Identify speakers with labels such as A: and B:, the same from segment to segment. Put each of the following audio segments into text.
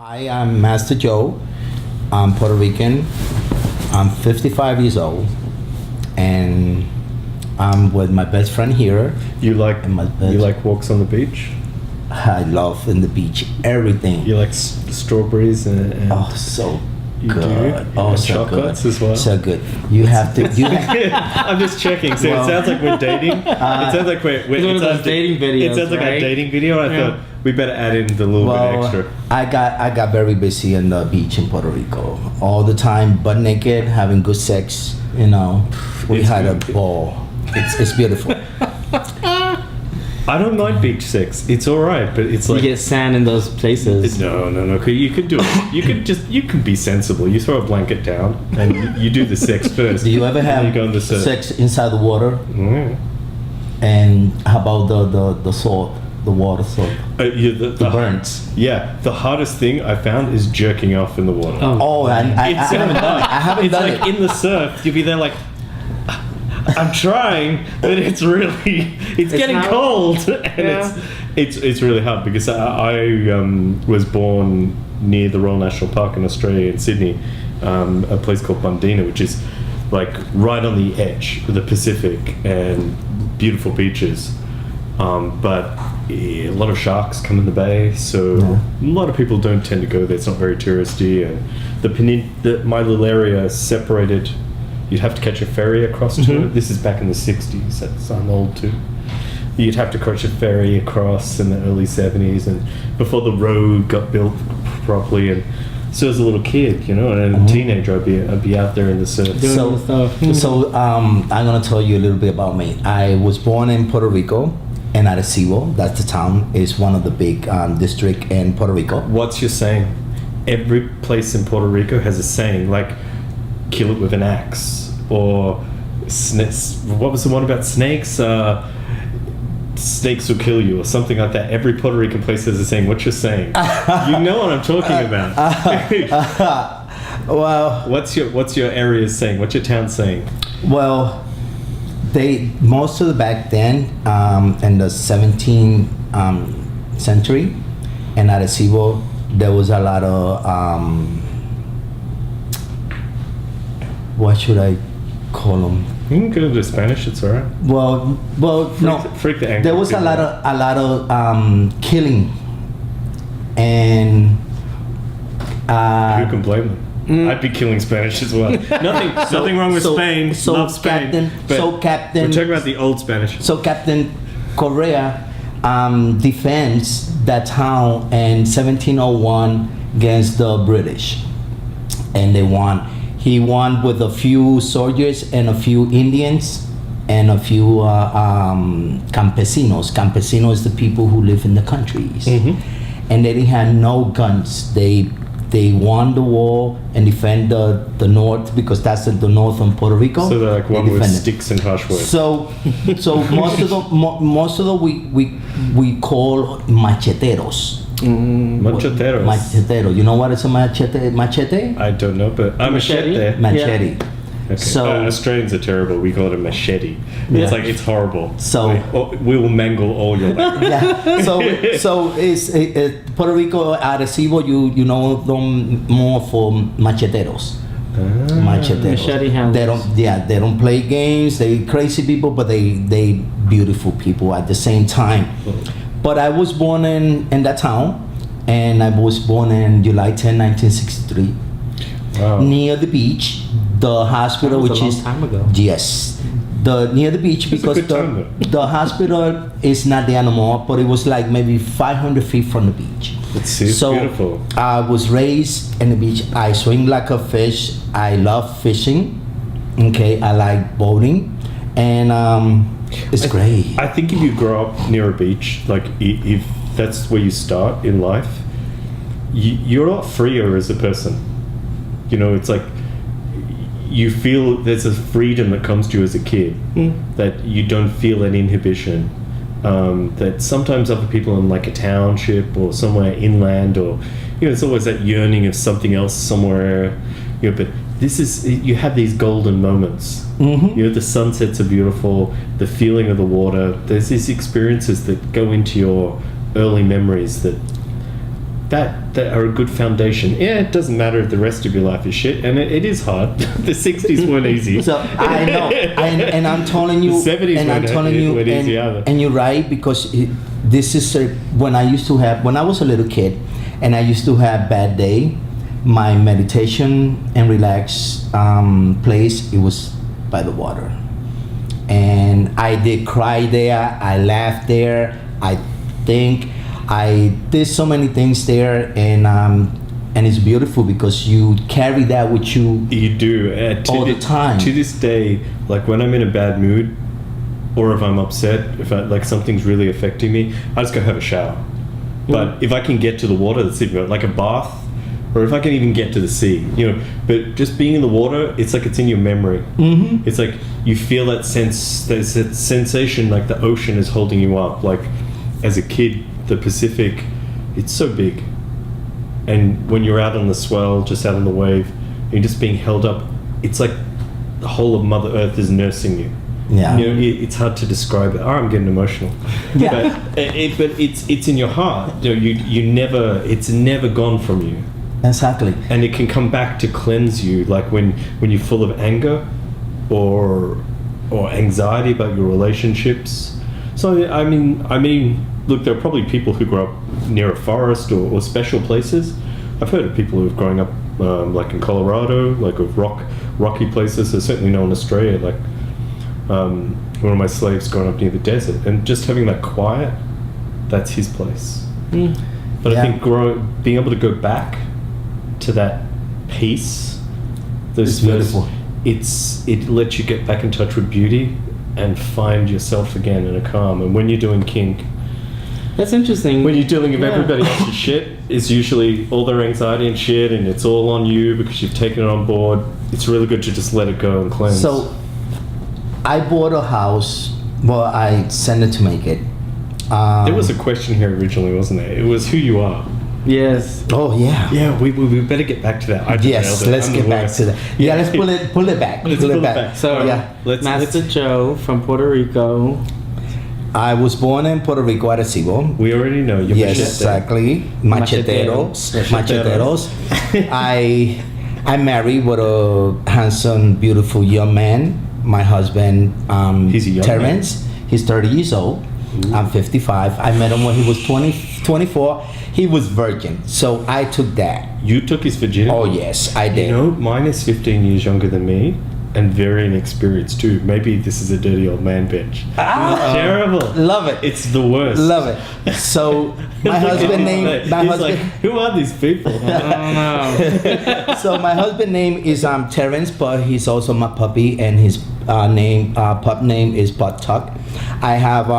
A: Hi, I'm Master Joe. I'm Puerto Rican. I'm 55 years old, and I'm with my best friend here.
B: You like walks on the beach?
A: I love in the beach everything.
B: You like strawberries and
A: Oh, so
B: you
A: good.
B: do?
A: Oh,
B: And
A: so
B: chocolates
A: good.
B: as well?
A: So good. You have to.
B: I'm just checking. So
A: Well,
B: it sounds like we're dating. It sounds like we're
C: It's one of those dating videos,
B: It sounds like a
C: right?
B: dating video. And I thought we better add in the little bit extra.
A: I got very busy on the beach in Puerto Rico all the time, butt naked, having good sex. You know, we
B: It's
A: had
B: good.
A: a ball. It's beautiful.
B: I don't mind beach sex. It's all right, but it's
C: You
B: like
C: get sand in those places.
B: no. You could do it. You can be sensible. You throw a blanket down and you do the sex first.
A: Do you ever
B: and then
A: have
B: you go on the surf.
A: sex inside the water?
B: Mm.
A: And how about the salt, the water salt,
B: The
A: burns?
B: Yeah, the hardest thing I found is jerking off in the water.
A: Oh, I haven't done it. I haven't
B: It's
A: done
B: like
A: it.
B: in the surf, you'll be there like, I'm trying, but it's getting
C: hard.
B: cold, and it's really hard because I was born near the Royal National Park in Australia in Sydney, a place called Bundeena, which is like right on the edge of the Pacific and beautiful beaches. But a lot of sharks come in the bay, so a lot of people don't tend to go there. It's not very touristy, and my little area is separated. You'd have to catch a ferry across to it. This is back in the 60s. That's I'm old too. You'd have to catch a ferry across in the early 70s, and before the road got built properly. And so as a little kid, and a teenager, I'd be out there in the surf.
A: So, I'm gonna tell you a little bit about me. I was born in Puerto Rico, in Arecibo. That's the town. Is one of the big district in Puerto Rico.
B: What's your saying? Every place in Puerto Rico has a saying like, kill it with an axe, or what was the one about snakes? Snakes will kill you, or something like that. Every Puerto Rican place has a saying. What's your saying? You know what I'm talking about.
A: Well,
B: What's your area's saying? What's your town saying?
A: well, most of the back then, in the 17th century, in Arecibo, there was a lot of what should I call them?
B: You can go to Spanish. It's alright.
A: Well, no.
B: Freak the ankle.
A: There was a lot of killing, and
B: Who can blame them? I'd be killing Spanish as well. Nothing wrong with Spain. Love Spain. But
A: Captain.
B: we're talking about the old Spanish.
A: So Captain Correa defends that town in 1701 against the British, and they won. He won with a few soldiers and a few Indians and a few campesinos. Campesinos is the people who live in the countries, and they didn't have no guns. They won the war and defend the north, because that's the north of Puerto Rico.
B: So they're like
A: They
B: one with
A: defend it.
B: sticks and harsh words.
A: So most of the we call macheteros.
B: Macheteros.
A: Machetero. You know what is a machete? Machete?
B: I don't know, but a
C: Machete?
B: machete.
A: Machete.
B: Okay.
A: So-
B: Australians are terrible. We call it a machete.
A: Yeah.
B: It's like it's horrible.
A: So-
B: we will mangle all your life.
A: Yeah. So it's Puerto Rico, Arecibo. You know them more for macheteros. Macheteros.
C: Machete handlers.
A: They don't play games. They crazy people, but they beautiful people at the same time. But I was born in that town, and I was born in July 10, 1963,
B: Wow.
A: near the beach. The hospital,
C: That was
A: which
C: a long
A: is
C: time ago.
A: yes, near the beach,
B: That's a
A: because
B: good time, though.
A: the hospital is not there anymore, but it was like maybe 500 feet from the beach.
B: It's
A: So
B: beautiful.
A: I was raised in the beach. I swim like a fish. I love fishing. Okay, I like boating, and it's great.
B: I think if you grow up near a beach, like if that's where you start in life, you're a lot freer as a person. It's like you feel there's a freedom that comes to you as a kid, that you don't feel an inhibition. That sometimes other people in like a township or somewhere inland, or it's always that yearning of something else somewhere. But you have these golden moments. The sunsets are beautiful, the feeling of the water. There's these experiences that go into your early memories that that are a good foundation. Yeah, it doesn't matter if the rest of your life is shit, and it is hard. The 60s weren't easy.
A: So I know, and I'm telling you,
B: The 70s
A: and I'm telling you,
B: weren't easy either.
A: and you're right, because this is when I was a little kid, and I used to have bad day. My meditation and relax place, it was by the water, and I did cry there. I laughed there. I think I did so many things there, and it's beautiful because you carry that with you.
B: You do.
A: All the time.
B: To this day, like when I'm in a bad mood, or if I'm upset, if like something's really affecting me, I just go have a shower. But if I can get to the water, that's it. Like a bath, or if I can even get to the sea, But just being in the water, it's like it's in your memory.
A: Mm-hmm.
B: It's like you feel that sense, there's that sensation, like the ocean is holding you up. Like as a kid, the Pacific, it's so big. And when you're out on the swell, just out on the wave, you're just being held up. It's like the whole of Mother Earth is nursing you.
A: Yeah.
B: It's hard to describe it. Oh, I'm getting emotional.
A: Yeah.
B: But it's in your heart. It's never gone from you.
A: Exactly.
B: And it can come back to cleanse you, like when you're full of anger or anxiety about your relationships. So I mean, look, there are probably people who grow up near a forest or special places. I've heard of people who've grown up like in Colorado, like of rocky places. There's certainly no in Australia. Like one of my slaves growing up near the desert, and just having that quiet, that's his place. But
A: Yeah.
B: I think being able to go back to that peace,
A: It's beautiful.
B: It lets you get back in touch with beauty and find yourself again in a calm. And when you're doing kink,
C: That's interesting.
B: when you're dealing with
C: Yeah.
B: everybody else's shit, it's usually all their anxiety and shit, and it's all on you because you've taken it on board. It's really good to just let it go and cleanse.
A: So I bought a house. Well, I sent it to make it.
B: There was a question here originally, wasn't there? It was who you are.
C: Yes.
A: Oh yeah.
B: Yeah, we better get back to that. I just
A: Yes,
B: nailed it.
A: let's
B: I'm
A: get
B: the
A: back
B: worst.
A: to that. Yeah, let's pull it back.
B: Let's pull it back.
C: So,
A: Yeah.
C: Master Joe from Puerto Rico.
A: I was born in Puerto Rico, Arecibo.
B: We already know you're
A: Yes,
B: machete.
A: exactly. Macheteros.
B: Macheteros.
A: I married with a handsome, beautiful young man. My husband,
B: He's a young
A: Terrence. He's 30 years old. I'm 55. I met him when he was 24. He was virgin, so I took that.
B: You took his virginity.
A: Oh yes, I did.
B: Mine is 15 years younger than me and very inexperienced too. Maybe this is a dirty old man bench. Terrible.
A: Love it.
B: It's the worst.
A: Love it. So my husband named my
B: He's
A: husband.
B: like, who are these people?
C: I don't know.
A: So my husband name is Terrence, but he's also my puppy, and his pup name is Pup Tuck. I have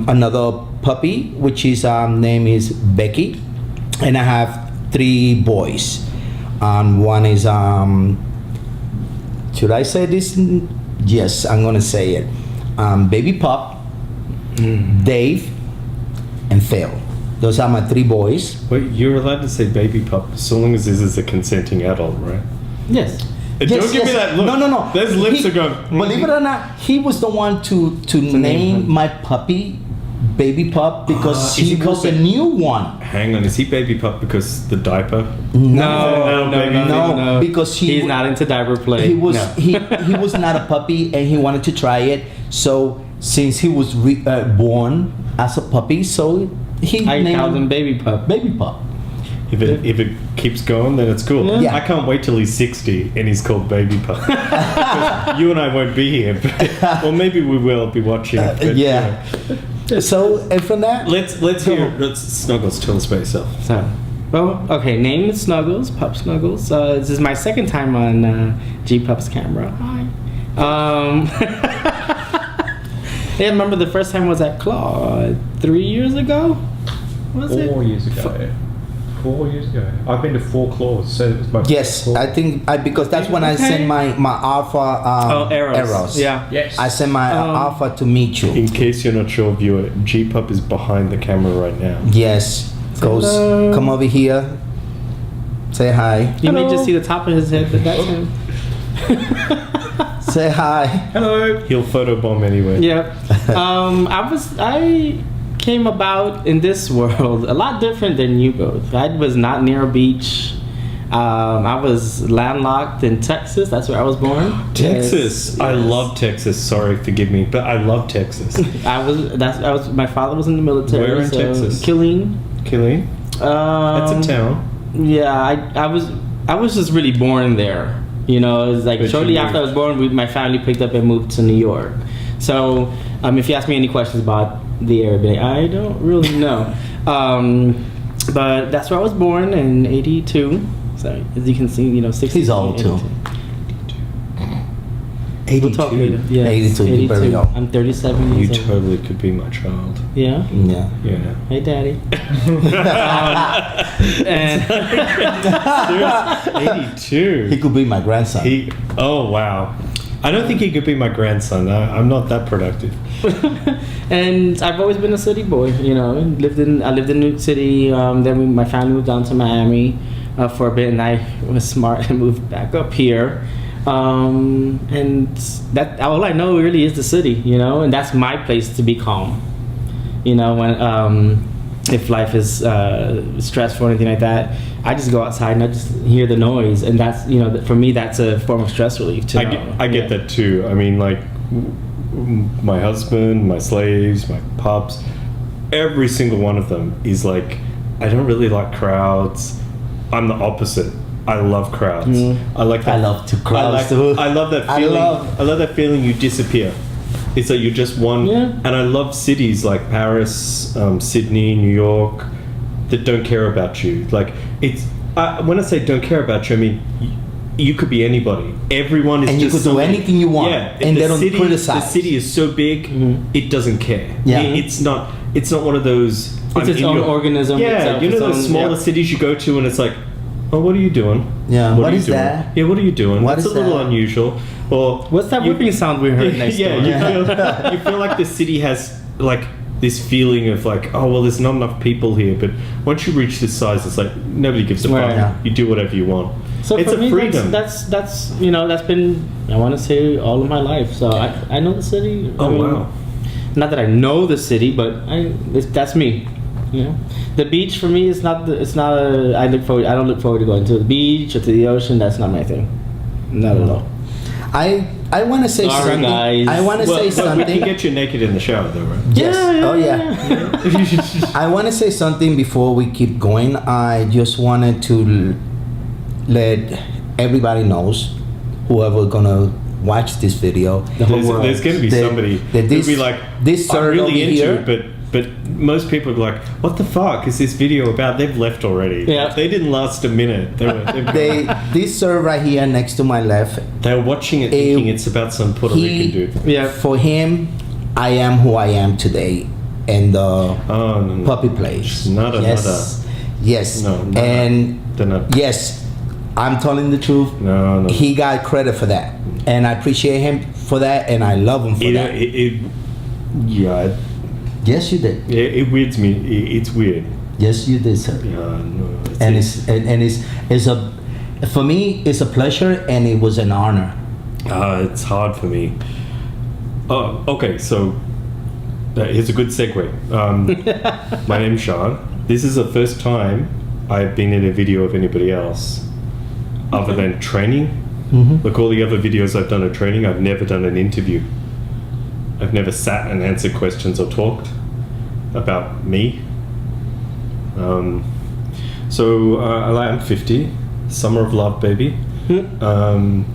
A: another puppy, which his name is Becky, and I have 3 boys. One is should I say this? Yes, I'm gonna say it. Baby Pup, Dave, and Phil. Those are my 3 boys.
B: Wait, you're allowed to say baby pup so long as this is a consenting adult, right?
C: Yes.
B: Don't
A: Yes,
B: give me
A: yes.
B: that look.
A: No.
B: Those lips
A: He-
B: are going.
A: Believe it or not, he was the one to
C: name
A: name
C: him.
A: my puppy Baby Pup because
B: Is
A: he
B: he called
A: was a
B: ba-
A: new one.
B: Hang on, is he baby pup because the diaper?
A: No, because
C: he's not into diaper play.
A: He was
C: No.
A: he was not a puppy, and he wanted to try it. So since he was born as a puppy, so he
C: I
A: named
C: called him
A: him
C: Baby Pup.
A: Baby Pup.
B: If it keeps going, then it's cool.
A: Yeah.
B: I can't wait till he's 60 and he's called baby pup. Because you and I won't be here, or maybe we will be watching. But,
A: Yeah. So and from that,
B: Let's hear. Snuggles, tell us about yourself.
C: So, well, okay. Name is Snuggles, Pup Snuggles. This is my second time on G Pup's camera. Hi. Yeah, I remember the first time was at Claw 3 years ago. Was it?
D: 4 years ago. 4 years ago. I've been to 4 claws, so it was my
A: yes,
D: first claw.
A: I think because that's when I
C: Okay.
A: sent my alpha arrows.
C: Yeah.
D: Yes.
A: I sent my alpha to meet you.
B: In case you're not sure, viewer, G Pup is behind the camera right now.
A: Yes, goes
C: Hello.
A: come over here. Say hi.
C: You may
A: Hello.
C: just see the top of his head, but that's him.
A: Say hi.
D: Hello.
B: He'll photobomb anyway.
C: Yep. I came about in this world a lot different than you both. I was not near a beach. I was landlocked in Texas. That's where I was born.
B: Texas. I love Texas. Sorry, forgive me, but I love Texas.
C: My father was in the military.
B: Where in Texas?
C: Killeen.
B: Killeen? That's a town.
C: Yeah, I was just really born there. You know, it was like
B: But
C: shortly
B: you
C: after I
B: moved.
C: was born, my family picked up and moved to New York. So, if you ask me any questions about the area, I don't really know. But that's where I was born in '82. So as you can see, 60.
A: He's old too.
C: 82. We'll talk later. Yeah,
A: 82, you're very old.
C: I'm 37
B: You
C: years old.
B: totally could be my child.
C: Yeah.
A: Yeah.
B: Yeah.
C: Hey, Daddy. And
B: 82.
A: He could be my grandson.
B: Oh wow. I don't think he could be my grandson. I'm not that productive.
C: and I've always been a city boy. I lived in New York City. Then my family moved down to Miami for a bit, and I was smart and moved back up here. And that all I know really is the city, and that's my place to be calm. When if life is stressful or anything like that, I just go outside and I just hear the noise, and that's for me that's a form of stress relief too.
B: I get that too. I mean, like my husband, my slaves, my pups, every single one of them is like, I don't really like crowds. I'm the opposite. I love crowds. I like that.
A: I love to crowds too.
B: I love that feeling. I love that feeling you disappear. It's like you're just one.
C: Yeah.
B: And I love cities like Paris, Sydney, New York, that don't care about you. Like it's when I say don't care about you, I mean you could be anybody. Everyone is
A: and
B: just
A: you could do
B: somebody.
A: anything you want.
B: Yeah,
A: and they don't
B: The
A: criticize.
B: city is so big, it doesn't care.
A: Yeah.
B: It's not one of those.
C: It's its own organism.
B: Yeah,
C: It's
B: those
C: own-
B: smaller cities you go to, and it's like, oh, what are you doing?
A: Yeah, what
B: are you
A: is
B: doing?
A: that?
B: Yeah, what are you doing?
A: What
B: That's
A: is
B: a little
A: that?
B: unusual. Or
C: What's that whipping sound we heard next door?
B: you feel like the city has like this feeling of like, oh well, there's not enough people here. But once you reach this size, it's like nobody gives a fuck.
C: Right.
A: Yeah.
B: You do whatever you want.
C: So
B: it's
C: for
B: a
C: me,
B: freedom.
C: that's been, I want to say, all of my life. So I know the city.
B: Oh, wow.
C: Not that I know the city, but that's me. The beach for me is not. I don't look forward to going to the beach or to the ocean. That's not my thing. Not at all.
A: I want to say
C: Sorry,
A: something.
C: guys.
A: I want to say
B: We
A: something.
B: can get you naked in the shower, though, right?
A: Yes.
C: Yeah,
A: Oh yeah. I want to say something before we keep going. I just wanted to let everybody knows, whoever gonna watch this video,
C: The whole world.
B: There's going to be
A: that-
B: somebody
A: that
B: who'll be like,
A: this
B: I'm
A: third over
B: really into
A: here-
B: it, but most people are like, what the fuck is this video about? They've left already.
C: Yeah.
B: They didn't last a minute.
A: this sir right here next to my left,
B: They're watching it thinking it's about some Puerto Rican dude.
C: Yeah.
A: for him, I am who I am today, and the
B: Oh, no.
A: puppy place.
B: Not
A: Yes.
B: No, not
A: And
B: They're not.
A: yes, I'm telling the truth.
B: No.
A: He got credit for that, and I appreciate him for that, and I love him for that.
B: Yeah,
A: Yes, you did.
B: it weirds me. It's weird.
A: Yes, you did, sir.
B: Yeah, no.
A: And it's a for me it's a pleasure, and it was an honor.
B: It's hard for me. Oh, okay. So here's a good segue. My name's Sean. This is the first time I've been in a video of anybody else, other than training. Like all the other videos I've done of training, I've never done an interview. I've never sat and answered questions or talked about me. So I'm 50, summer of love, baby. And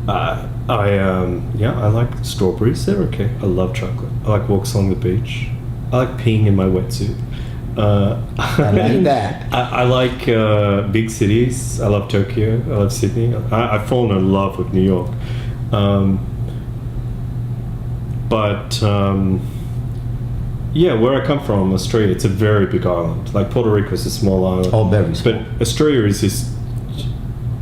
B: I like strawberries. They're okay. I love chocolate. I like walks along the beach. I like peeing in my wetsuit.
A: I like that.
B: I like big cities. I love Tokyo. I love Sydney. I've fallen in love with New York. Yeah, where I come from, Australia, it's a very big island. Like Puerto Rico is a small island.
A: Oh, very small.
B: But Australia is this.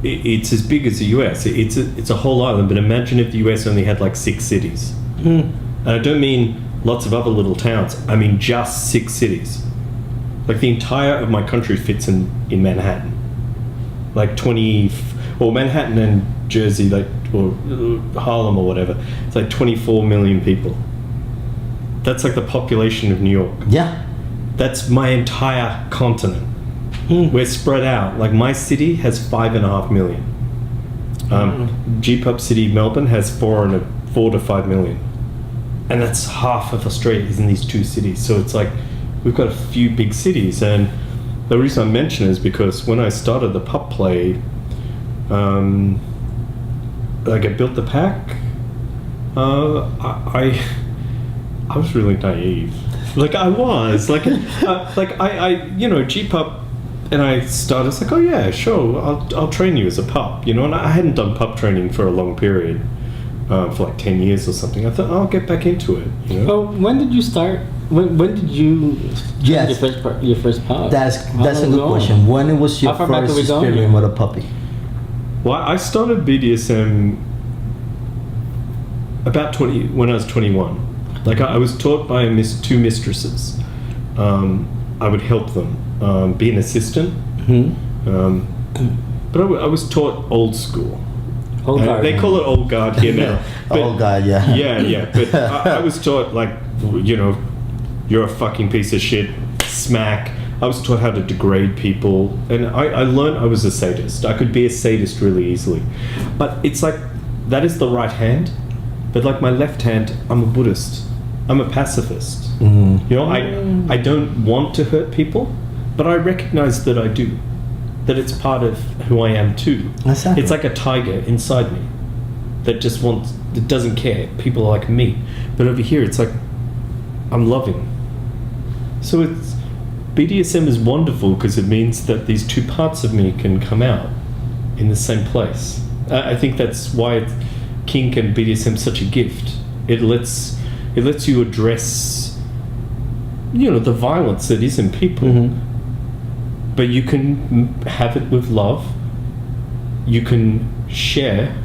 B: It's as big as the US. It's a whole island. But imagine if the US only had like 6 cities. And I don't mean lots of other little towns. I mean just 6 cities. Like the entire of my country fits in Manhattan. Like 20, or Manhattan and Jersey, like or Harlem or whatever. It's like 24 million people. that's like the population of New York.
A: Yeah.
B: That's my entire continent. We're spread out. Like my city has 5.5 million. G-Pup City, Melbourne has 4 to 5 million. And that's half of Australia is in these 2 cities. So it's like we've got a few big cities. And the reason I mention it is because when I started the pup play, like I built the pack, I was really naive. Like I was like I G-Pup, and I started. It's like, oh yeah, sure, I'll train you as a pup, And I hadn't done pup training for a long period, for like 10 years or something. I thought I'll get back into it.
C: Oh, when did you start? When did you?
A: Yes.
C: Your first pup.
A: That's a good question. When was your
C: How far back are
A: first
C: we going?
A: experience with a puppy?
B: Well, I started BDSM about when I was 21. Like I was taught by 2 mistresses. I would help them, be an assistant. But I was taught old school.
C: Old guard.
B: They call it old guard here now. But,
A: Old guy, yeah.
B: Yeah. But I was taught like, you're a fucking piece of shit. Smack. I was taught how to degrade people, and I learned I was a sadist. I could be a sadist really easily, but it's like that is the right hand, but like my left hand, I'm a Buddhist. I'm a pacifist. I don't want to hurt people, but I recognize that I do. That it's part of who I am too.
A: Exactly.
B: It's like a tiger inside me that doesn't care. People are like me, but over here it's like I'm loving. So BDSM is wonderful because it means that these 2 parts of me can come out in the same place. I think that's why Kink and BDSM is such a gift. It lets you address, the violence that is in people. But you can have it with love. You can share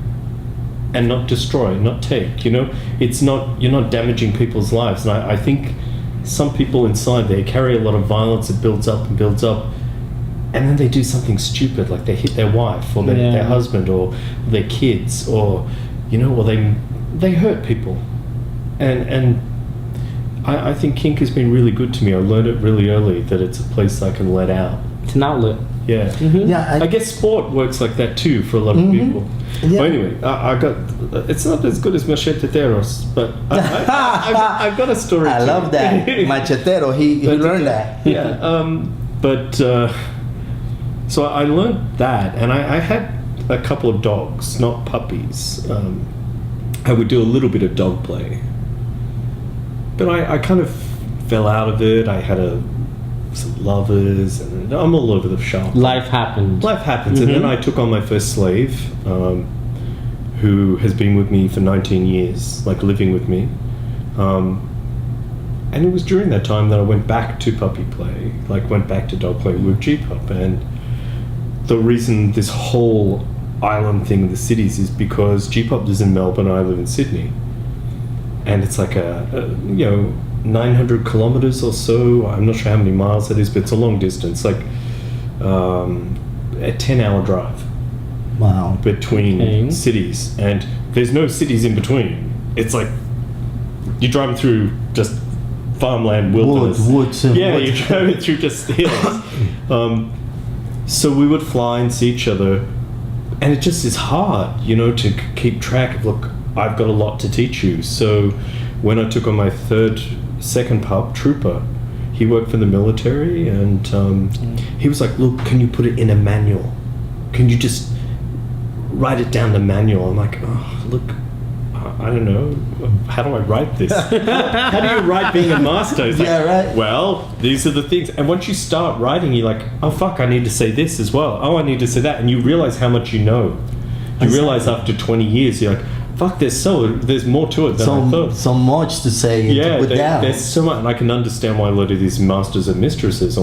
B: and not destroy, not take. It's not, you're not damaging people's lives. And I think some people inside there carry a lot of violence that builds up, and then they do something stupid, like they hit their wife or their husband or their kids, or or they hurt people. And I think Kink has been really good to me. I learned it really early that it's a place I can let out.
C: It's an outlet.
B: Yeah.
A: Yeah.
B: I guess sport works like that too for a lot of people.
A: Yeah.
B: Well, anyway, it's not as good as macheteros, but I've got a story.
A: I
B: too.
A: love that. Machetero, he learned that.
B: Yeah. So I learned that, and I had a couple of dogs, not puppies. I would do a little bit of dog play, but I kind of fell out of it. I had some lovers, and I'm all over the shop.
C: Life happens.
B: And then I took on my first slave, who has been with me for 19 years, like living with me. And it was during that time that I went back to puppy play, went back to dog play with G-Pup. And the reason this whole island thing in the cities is because G-Pup is in Melbourne, I live in Sydney. And it's like a 900 kilometers or so. I'm not sure how many miles that is, but it's a long distance, like a 10-hour drive.
A: Wow.
B: Between cities, and there's no cities in between. It's like you're driving through just farmland, wilderness.
A: Woods.
B: You're driving through just hills. So we would fly and see each other, and it just is hard, to keep track of, look, I've got a lot to teach you. So when I took on my second pup, Trooper, he worked for the military, and he was like, look, can you put it in a manual? Can you just write it down the manual? I'm like, oh, look, I don't know. How do I write this? How do you write being a master? It's like,
A: right.
B: Well, these are the things. And once you start writing, you're like, oh, fuck, I need to say this as well. Oh, I need to say that. And you realize how much you know. You realize after 20 years, you're like, fuck, there's more to it than I thought.
A: So much to say and to put down.
B: There's so much. And I can understand why a lot of these masters and mistresses,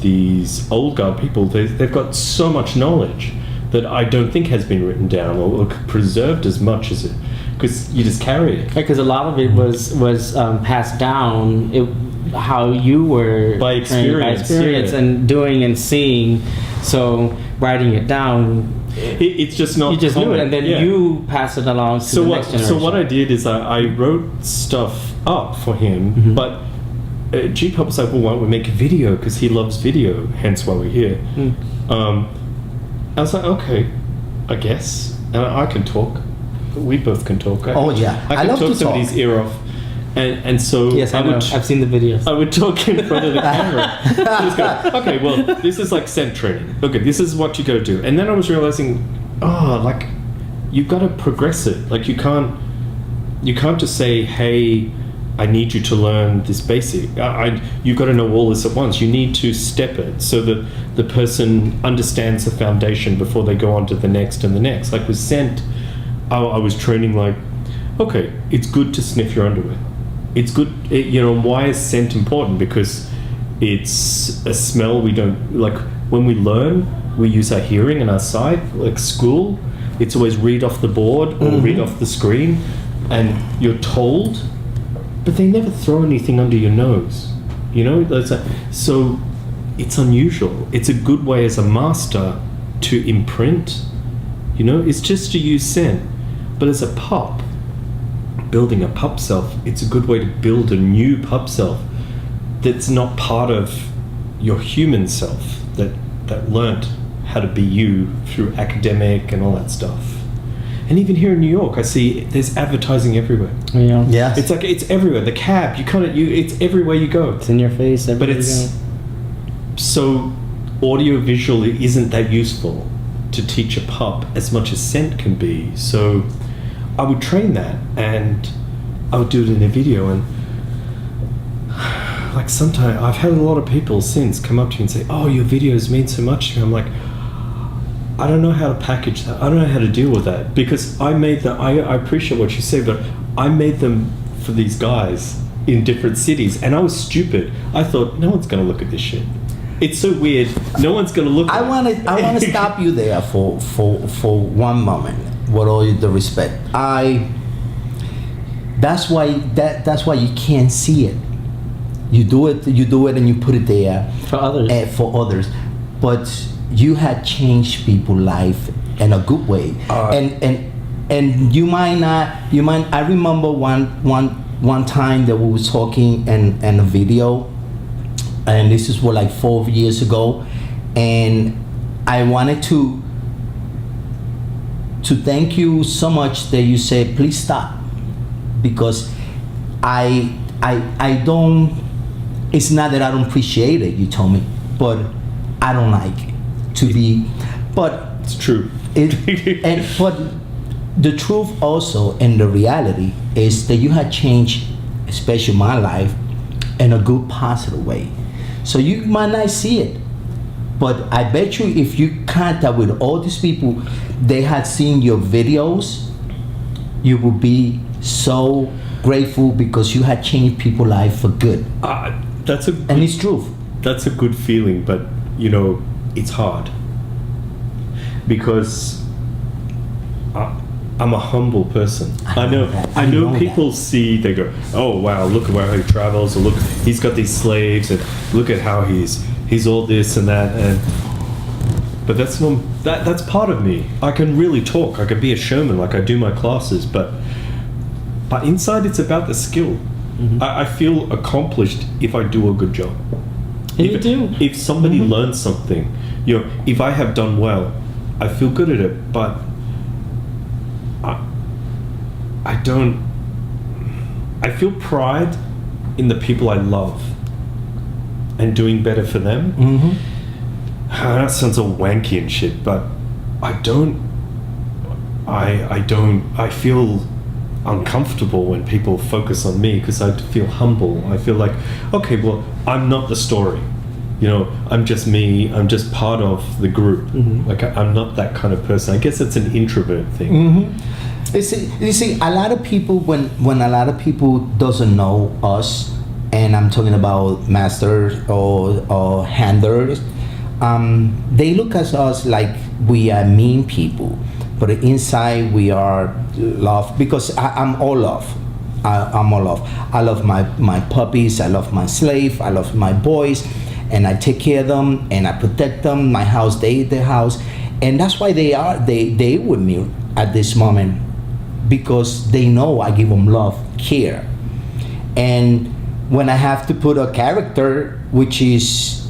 B: these old guard people, they've got so much knowledge that I don't think has been written down or preserved as much as it, because you just carry it.
C: Because a lot of it was passed down, how you were
B: by experience,
C: and doing and seeing. So writing it down,
B: It's just not.
C: You just knew it,
B: common.
C: and then
B: Yeah.
C: you pass it along to the next generation.
B: So what I did is I wrote stuff up for him, but G-Pop was like, well, why don't we make a video? Because he loves video, hence why we're here. I was like, okay, I guess. And I can talk. We both can talk.
A: Oh, yeah.
B: I
A: I
B: can
A: love
B: talk
A: to
B: somebody's
A: talk.
B: ear off. And so
C: Yes, I know. I've seen the videos.
B: I would talk in front of the camera. Just go, okay, well, this is like scent training. Okay, this is what you got to do. And then I was realizing, like, you've got to progress it. Like, you can't just say, hey, I need you to learn this basic. You've got to know all this at once. You need to step it so that the person understands the foundation before they go on to the next and the next. Like with scent, I was training like, okay, it's good to sniff your underwear. It's good, why is scent important? Because it's a smell we don't, like when we learn, we use our hearing and our sight, like school, it's always read off the board or read off the screen, and you're told, but they never throw anything under your nose, so it's unusual. It's a good way as a master to imprint, it's just to use scent, but as a pup, building a pup self, it's a good way to build a new pup self that's not part of your human self that learnt how to be you through academic and all that stuff. And even here in New York, I see there's advertising everywhere.
C: Yeah.
A: Yes.
B: It's like it's everywhere. The cab, it's everywhere you go.
C: It's in your face.
B: But it's so audio visually isn't that useful to teach a pup as much as scent can be. So I would train that and I would do it in a video, and like sometimes I've had a lot of people since come up to me and say, oh, your videos mean so much to me. I'm like, I don't know how to package that. I don't know how to deal with that, because I made them. I appreciate what you say, but I made them for these guys in different cities, and I was stupid. I thought no one's gonna look at this shit. It's so weird. No one's gonna look.
A: I want to stop you there for one moment. With all the respect, that's why you can't see it. You do it, and you put it there
C: for others.
A: But you had changed people's life in a good way, and you might not. I remember one time that we were talking in a video, and this is like 4 years ago, and I wanted to thank you so much that you said please stop, because I don't. It's not that I don't appreciate it. You told me, but I don't like it to be. But
B: it's true.
A: But the truth also, and the reality is that you had changed, especially my life, in a good, positive way. So you might not see it, but I bet you if you contact with all these people, they had seen your videos, you will be so grateful because you had changed people's life for good. And it's true.
B: That's a good feeling, but it's hard because I'm a humble person. I know people see, they go, oh wow, look at where he travels, or look, he's got these slaves, and look at how he's all this and that, but that's part of me. I can really talk. I can be a showman, like I do my classes, but inside it's about the skill. I feel accomplished if I do a good job.
C: You do.
B: If somebody learns something, if I have done well, I feel good at it, but I feel pride in the people I love and doing better for them. That sounds all wanky and shit, but I feel uncomfortable when people focus on me, because I feel humble. I feel like, okay, well, I'm not the story. I'm just me. I'm just part of the group. Like I'm not that kind of person. I guess it's an introvert thing.
A: You see, a lot of people, when a lot of people doesn't know us, and I'm talking about masters or handlers, they look at us like we are mean people. But inside we are love, because I'm all love. I'm all love. I love my puppies. I love my slave. I love my boys, and I take care of them and I protect them. My house, they eat their house, and that's why they with me at this moment, because they know I give them love, care. And when I have to put a character, which is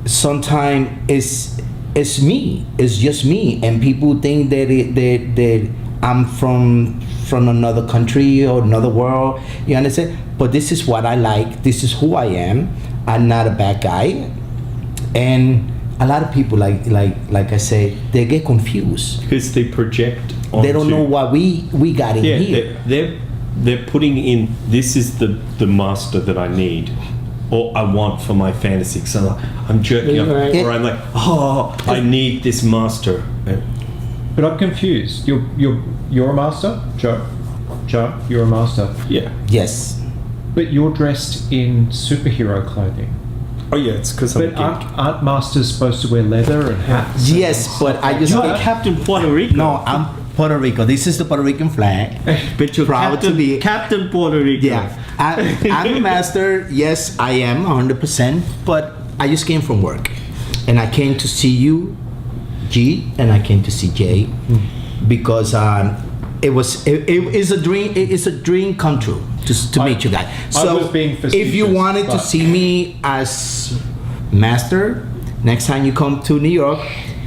A: sometimes it's me, it's just me, and people think that I'm from another country or another world. You understand? But this is what I like. This is who I am. I'm not a bad guy, and a lot of people, like I say, they get confused
B: because they project onto,
A: they don't know what we got in here.
B: They're putting in, this is the master that I need or I want for my fantasy. So I'm jerking up,
C: Right.
B: or I'm like, oh, I need this master.
D: But I'm confused. You're a master, Joe. Joe, you're a master.
B: Yeah.
A: Yes.
D: But you're dressed in superhero clothing.
B: Oh yeah, it's because I'm a
D: But
B: geek.
D: aren't masters supposed to wear leather and hats?
A: Yes, but I just
B: You're Captain Puerto Rico.
A: no. I'm Puerto Rico. This is the Puerto Rican flag.
B: But you're
A: proud to be.
B: Captain Puerto Rico.
A: Yeah, I'm a master. Yes, I am 100%. But I just came from work, and I came to see you, G, and I came to see Jay, because it's a dream. It's a dream come true to meet you guys.
D: I
A: So
D: was being
A: if you
D: facetious,
A: wanted to
D: but-
A: see me as master, next time you come to New York,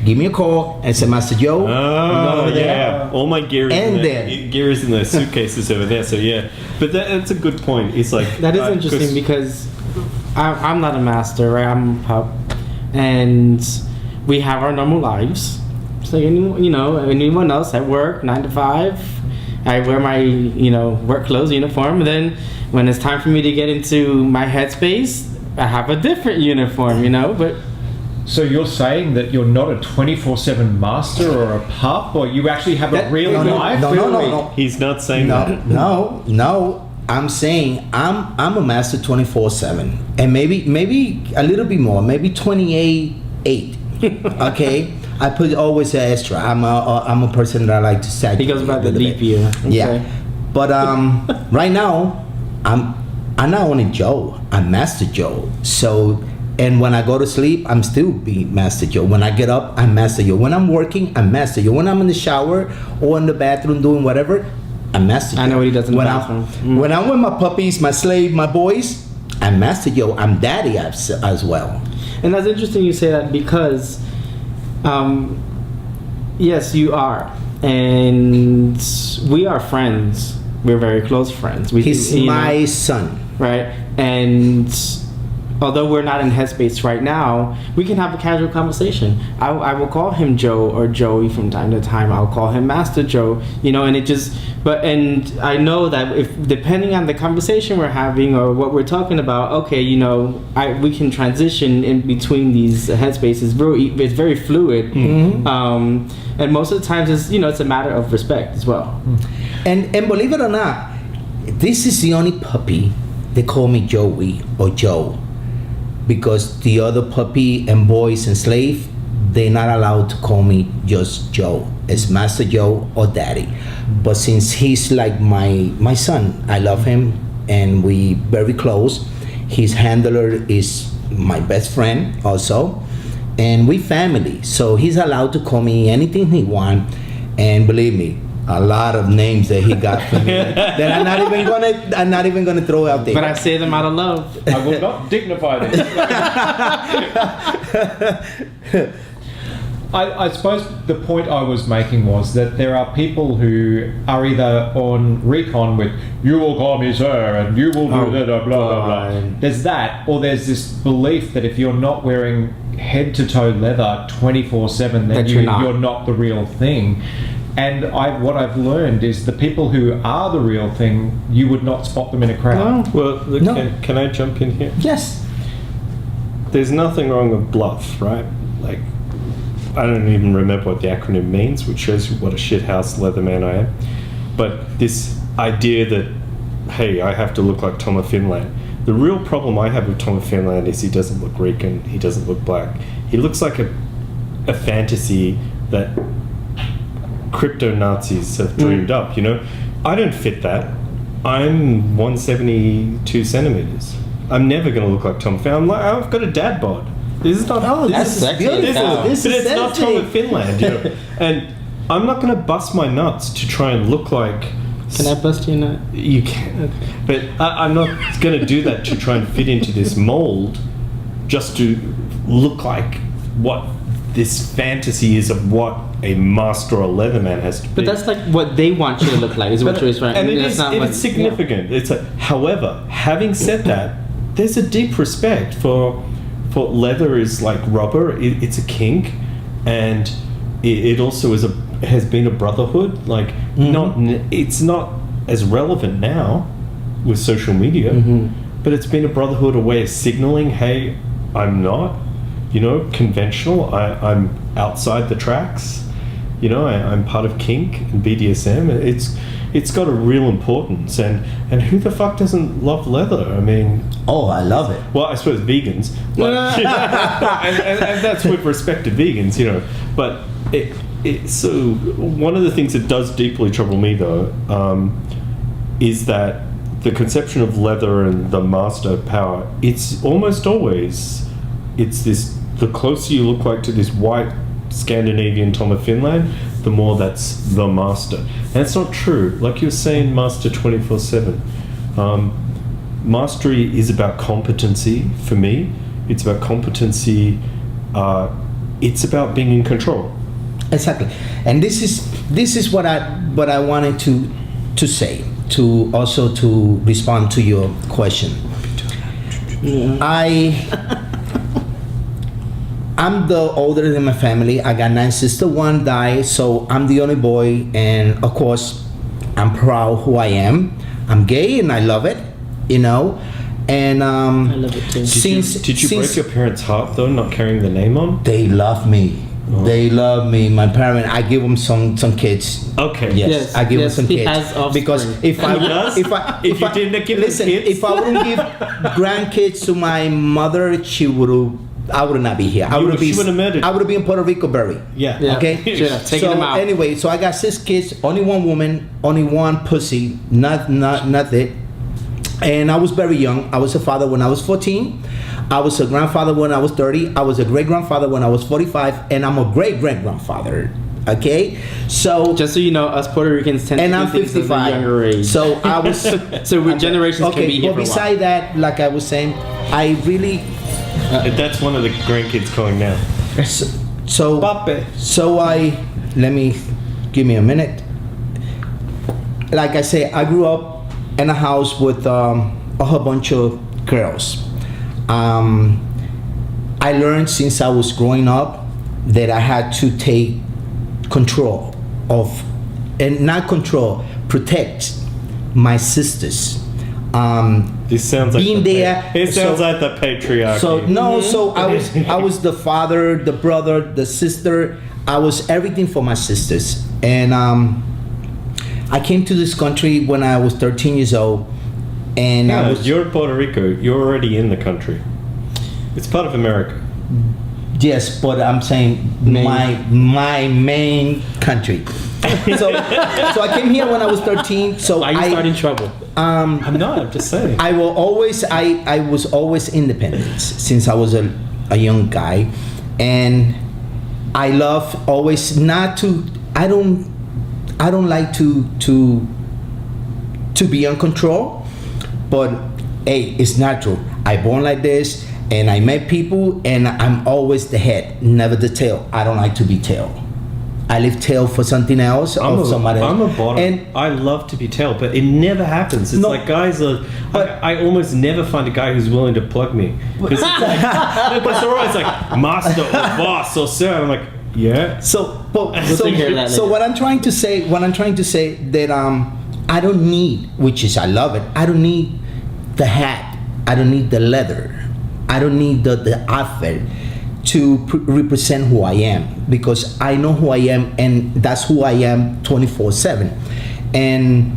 A: give me a call and say, Master Joe.
B: Oh
A: over there.
B: yeah, all my gear is
A: And
B: in there.
A: then-
B: Gear is in the suitcases over there. So yeah, but that's a good point. It's like
C: That is interesting because I'm not a master, right? I'm a pup, and we have our normal lives. So anyone else at work, 9 to 5. I wear my work clothes, uniform, and then when it's time for me to get into my headspace, I have a different uniform, But
D: So you're saying that you're not a 24/7 master or a pup, or you actually have a real life?
A: No.
B: he's not saying that.
A: No. I'm saying I'm a master 24/7, and maybe a little bit more, maybe 28/8. Okay, I put always an extra. I'm a person that I like to set.
C: he goes by the leap year.
A: Yeah,
C: Okay.
A: but right now I'm not only Joe. I'm Master Joe. So. And when I go to sleep, I'm still being Master Joe. When I get up, I'm Master Joe. When I'm working, I'm Master Joe. When I'm in the shower or in the bathroom doing whatever, I'm Master Joe.
C: I know what he does in the
A: when
C: bathroom.
A: When I'm with my puppies, my slave, my boys, I'm Master Joe. I'm Daddy as well.
C: And that's interesting you say that because, yes, you are, and we are friends. We're very close friends.
A: He's my son.
C: right? And although we're not in headspace right now, we can have a casual conversation. I will call him Joe or Joey from time to time. I'll call him Master Joe, and it just, and I know that if, depending on the conversation we're having or what we're talking about, okay, we can transition in between these headspaces. It's very fluid.
A: Mm-hmm.
C: And most of the times it's a matter of respect as well.
A: And believe it or not, this is the only puppy they call me Joey or Joe, because the other puppy and boys and slave, they're not allowed to call me just Joe. It's Master Joe or Daddy. But since he's like my son, I love him and we very close. His handler is my best friend also, and we family. So he's allowed to call me anything he want, and believe me, a lot of names that he got from me that I'm not even gonna throw out there.
C: But I say them out of love.
D: I will not dignify this. I suppose the point I was making was that there are people who are either on recon with "you will call me sir" and "you will do that," blah blah blah. There's that, or there's this belief that if you're not wearing head to toe leather 24/7, then
C: That you're not
D: the real thing. And what I've learned is the people who are the real thing, you would not spot them in a crowd.
B: Well, look,
A: No.
B: can I jump in here?
A: Yes.
B: There's nothing wrong with bluff, right? Like, I don't even remember what the acronym means, which shows you what a shithouse leatherman I am. But this idea that, hey, I have to look like Tom of Finland. The real problem I have with Tom of Finland is he doesn't look Rican, he doesn't look black. He looks like a fantasy that crypto Nazis have dreamed up, I don't fit that. I'm 172 centimeters. I'm never going to look like Tom Finland. I've got a dad bod. This is not.
C: that's
B: this is
C: sexy.
A: beautiful. This
B: but
A: is
B: it's not
A: sexy.
B: Tom of Finland, you know. And I'm not going to bust my nuts to try and look like.
C: Can I bust your nut?
B: You can, but I'm not going to do that to try and fit into this mold, just to look like what this fantasy is of what a master or leatherman has to be.
C: But that's like what they want you to look like, is what you're trying.
B: And
C: That's not
B: it
C: what-
B: is significant. It's however, having said that, there's a deep respect for leather is like rubber. It's a kink, and it also has been a brotherhood. Like it's not as relevant now with social media, but it's been a brotherhood, a way of signaling, hey, I'm not, conventional. I'm outside the tracks. I'm part of kink and BDSM. It's got a real importance, and who the fuck doesn't love leather? I mean,
A: Oh, I love it.
B: well, I suppose vegans, but and that's with respect to vegans, But so one of the things that does deeply trouble me, though, is that the conception of leather and the master power. It's almost always the closer you look like to this white Scandinavian Tom of Finland, the more that's the master. And it's not true. Like you were saying, master 24/7. Mastery is about competency for me. It's about competency. It's about being in control.
A: Exactly, and this is what I wanted to say to also to respond to your question. I'm the older in my family. I got 9 sisters, 1 died, so I'm the only boy, and of course, I'm proud who I am. I'm gay and I love it, And
C: I love it too.
B: Did you break your parents' heart though, not carrying the name on?
A: They love me.
B: Oh.
A: They love me. My parents. I give them some kids.
B: Okay.
A: Yes, I give them some
C: he
A: kids.
C: has offspring.
A: Because if I
B: He does?
A: if
B: You
A: I
B: didn't give them
A: listen,
B: kids?
A: if I wouldn't give grandkids to my mother, I would not be here.
B: She would have murdered.
A: I would have been in Puerto Rico buried.
B: Yeah.
C: Yeah.
A: Okay.
C: Should have taken
A: so
C: them out.
A: anyway, so I got 6 kids, only 1 woman, only 1 pussy, not it. And I was very young. I was a father when I was 14. I was a grandfather when I was 30. I was a great grandfather when I was 45, and I'm a great grandfather. Okay, so
C: Just so you know, us Puerto Ricans tend
A: and
C: to
A: I'm
C: do things at a
A: 55.
C: younger age.
A: So I was.
C: So generations
A: okay,
C: can be here
A: but
C: for a while.
A: beside that, like I was saying, I really
B: That's one of the grandkids calling now.
A: so
B: Pape.
A: so I give me a minute. Like I say, I grew up in a house with a whole bunch of girls. I learned since I was growing up that I had to take control of, and not control, protect my sisters.
B: This sounds like
A: Being there,
B: It sounds
A: so-
B: like the patriarchy.
A: So no, so I was the father, the brother, the sister. I was everything for my sisters, and I came to this country when I was 13 years old, and I was
B: You're Puerto Rico. You're already in the country. It's part of America.
A: yes, but I'm saying my main country. So I came here when I was 13. So
C: Why are you starting trouble?
B: I'm not. I'm just saying.
A: I was always independent since I was a young guy, and I love always not to. I don't like to be in control, but hey, it's natural. I born like this, and I met people, and I'm always the head, never the tail. I don't like to be tail. I leave tail for something else or somebody else.
B: I'm a bottom.
A: And
B: I love to be tail, but it never happens. It's
A: No.
B: like guys are. I almost never find a guy who's willing to plug me because it's like, because they're always like master or boss or sir. I'm like, yeah.
A: So, but,
C: take care of that
A: so
C: later.
A: what I'm trying to say that I don't need, which is I love it. I don't need the hat. I don't need the leather. I don't need the outfit to represent who I am, because I know who I am, and that's who I am 24/7. And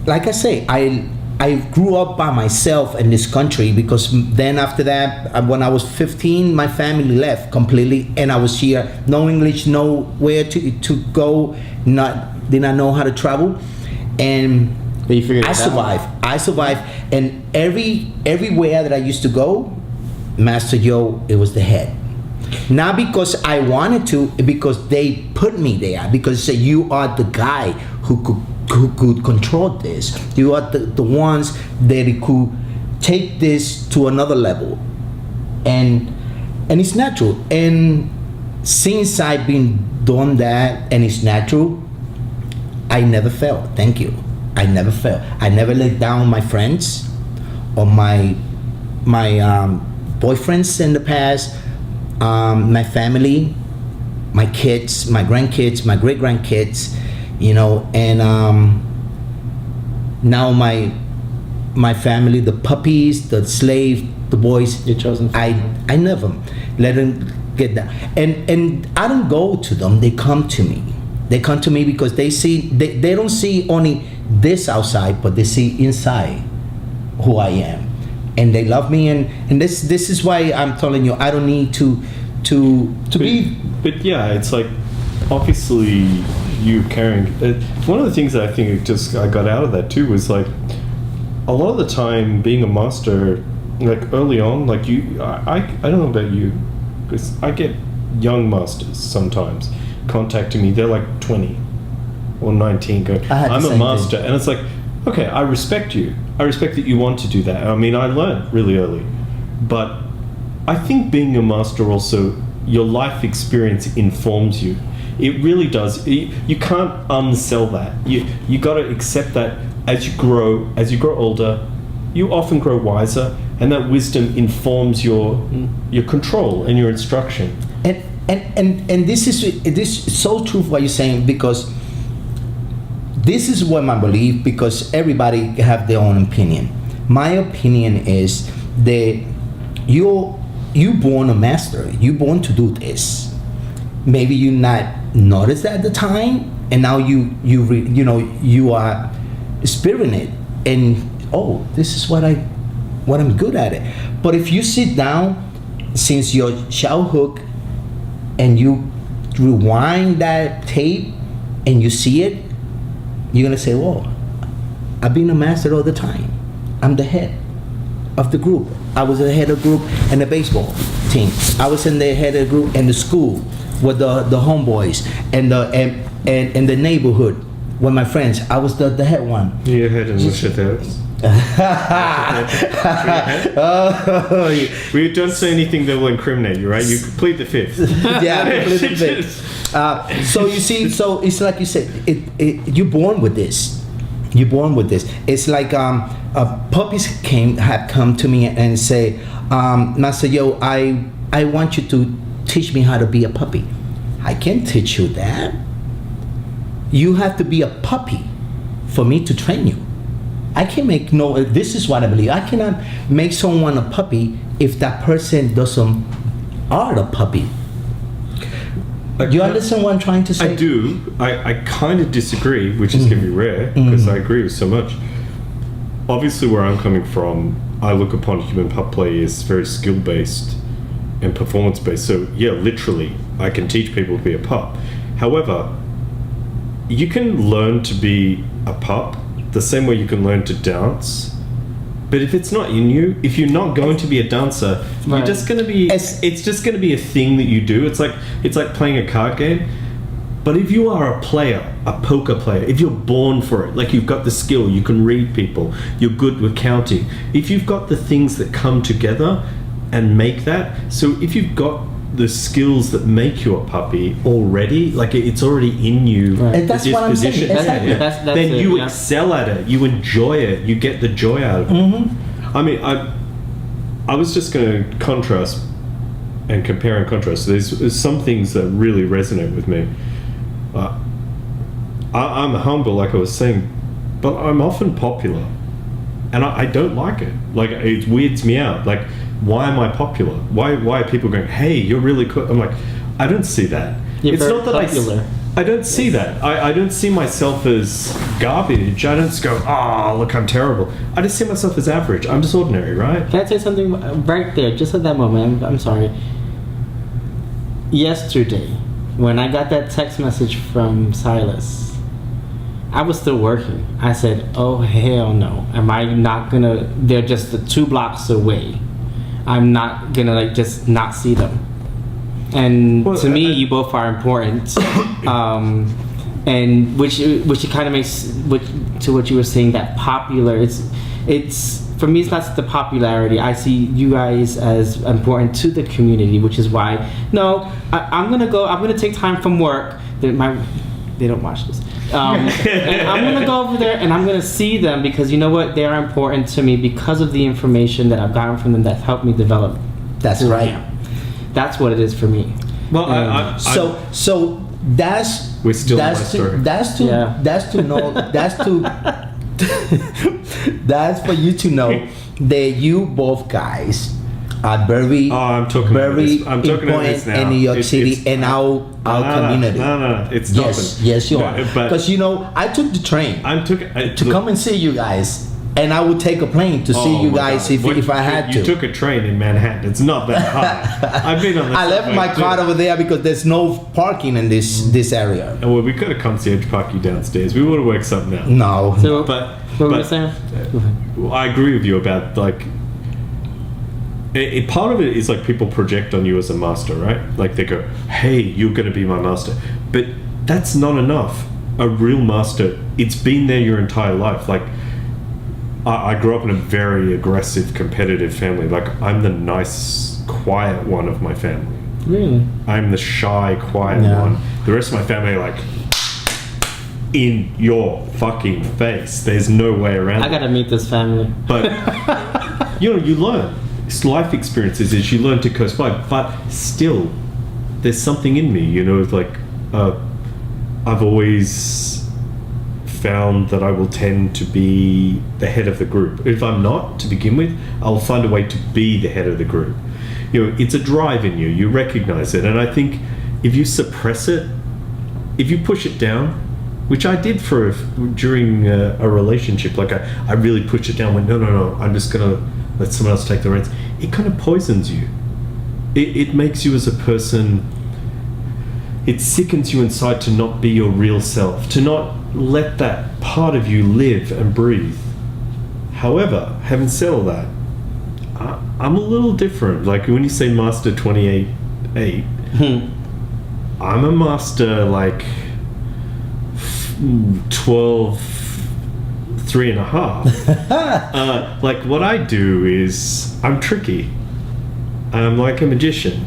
A: like I say, I grew up by myself in this country, because then after that, when I was 15, my family left completely, and I was here, no English, nowhere to go, did not know how to travel, and
C: But you figured it out.
A: I survived, and everywhere that I used to go, Master Joe, it was the head. Not because I wanted to, because they put me there. Because they say, you are the guy who could control this. You are the ones that could take this to another level. And it's natural. And since I've been doing that and it's natural, I never failed. Thank you. I never failed. I never let down my friends or my boyfriends in the past, my family, my kids, my grandkids, my great grandkids, you know, and now my family, the puppies, the slave, the boys.
C: Your chosen family.
A: I never let them get that. And I don't go to them. They come to me. They come to me because they see they don't see only this outside, but they see inside who I am. And they love me, and this is why I'm telling you, I don't need to be.
B: But yeah, it's like obviously you carrying. One of the things that I think I got out of that too was like a lot of the time being a master, like early on, like I don't know about you, because I get young masters sometimes contacting me. They're like 20 or 19, go, I'm a master, and it's like, okay, I respect you. I respect that you want to do that. I mean, I learned really early. But I think being a master also, your life experience informs you. It really does. You can't unsell that. You got to accept that as you grow older, you often grow wiser, and that wisdom informs your control and your instruction.
A: And this is so true what you're saying, because this is what my belief, because everybody have their own opinion. My opinion is that you born a master. You born to do this. Maybe you not notice at the time, and now you are experiencing it, and oh, this is what I'm good at it. But if you sit down since your childhood and you rewind that tape and you see it, you're gonna say, "Whoa, I've been a master all the time. I'm the head of the group. I was the head of the group in the baseball team. I was in the head of the group in the school with the homeboys and the neighborhood with my friends. I was the head one."
B: You're head in the shit house. We don't say anything that will incriminate you, right? You plead the fifth.
A: Yeah, I plead the fifth. So you see, so it's like you said, you're born with this. You're born with this. It's like puppies have come to me and say, Master Yo, I want you to teach me how to be a puppy. I can't teach you that. You have to be a puppy for me to train you. I can make this is what I believe. I cannot make someone a puppy if that person doesn't are a puppy. Do you understand what I'm trying to say?
B: I do. I kind of disagree, which is going to be rare, because I agree with so much. Obviously, where I'm coming from, I look upon human pup play as very skill-based and performance-based. So, yeah, literally, I can teach people to be a pup. However, you can learn to be a pup the same way you can learn to dance. But if it's not in you, if you're not going to be a dancer, you're just going to be. It's just going to be a thing that you do. It's like playing a card game. But if you are a player, a poker player, if you're born for it, like you've got the skill, you can read people, you're good with counting. If you've got the things that come together and make that, so if you've got the skills that make you a puppy already, like it's already in you,
A: and that's what I'm saying. Exactly.
C: That's
B: then
C: it,
B: you excel at it, you enjoy it, you get the joy out of it. I mean, I was just going to contrast and compare and contrast. There's some things that really resonate with me. I'm humble, like I was saying, but I'm often popular, and I don't like it. Like, it weirds me out. Like, why am I popular? Why are people going, "Hey, you're really cool"? I'm like, I don't see that.
C: You're
B: it's
C: very
B: not that
C: popular.
B: I don't see that. I don't see myself as garbage. I don't go, "Oh, look, I'm terrible." I just see myself as average. I'm just ordinary, right?
C: Can I say something right there, just at that moment? I'm sorry. Yesterday, when I got that text message from Silas, I was still working. I said, "Oh, hell no. Am I not gonna..." They're just 2 blocks away. I'm not gonna like just not see them. And
B: Well,
C: to me, you both are important. And which it kind of makes to what you were saying, that popular. It's for me. It's not the popularity. I see you guys as important to the community, which is why I'm gonna take time from work. They don't watch this. And I'm gonna go over there and I'm gonna see them, because you know what, they are important to me because of the information that I've gotten from them that's helped me develop.
A: That's
C: who I
A: right.
C: am. That's what it is for me.
B: Well,
A: So that's
B: We're still in my
A: that's
B: story.
A: that's to
C: Yeah.
A: that's to know that's to that's for you to know that you both guys are very
B: I'm talking about
A: very
B: this. I'm talking about this
A: important
B: now.
A: in New York
B: It's-
A: City
B: it's-
A: and our community.
B: No, it's
A: Yes,
B: nothing.
A: yes, you
B: No,
A: are.
B: but
A: Because I took the train
B: to
A: to come and see you guys, and I would take a plane to see you guys if I had to.
B: You took a train in Manhattan. It's not that hard. I've been on the
A: I left
B: subway
A: my
B: too.
A: car over there because there's no parking in this area.
B: Oh, well, we could have concierge park you downstairs. We would have worked something out.
A: No.
C: So
B: But
C: what were you saying?
B: I agree with you about like. Part of it is like people project on you as a master, right? Like they go, "Hey, you're going to be my master," but that's not enough. A real master, it's been there your entire life. Like I grew up in a very aggressive, competitive family. Like I'm the nice, quiet one of my family.
C: Really?
B: I'm the shy, quiet
A: Yeah.
B: one. The rest of my family are like in your fucking face. There's no way around
C: I
B: it.
C: gotta meet this family.
B: But you learn. It's life experiences is you learn to coast by. But still, there's something in me. It's like I've always found that I will tend to be the head of the group. If I'm not to begin with, I'll find a way to be the head of the group. It's a drive in you. You recognize it, and I think if you suppress it, if you push it down, which I did during a relationship, like I really pushed it down. Went no, I'm just gonna let someone else take the reins. It kind of poisons you. It makes you as a person. It sickens you inside to not be your real self, to not let that part of you live and breathe. However, having said all that, I'm a little different. Like when you say master 28, I'm a master like 12, 3.5. Like what I do is I'm tricky. I'm like a magician.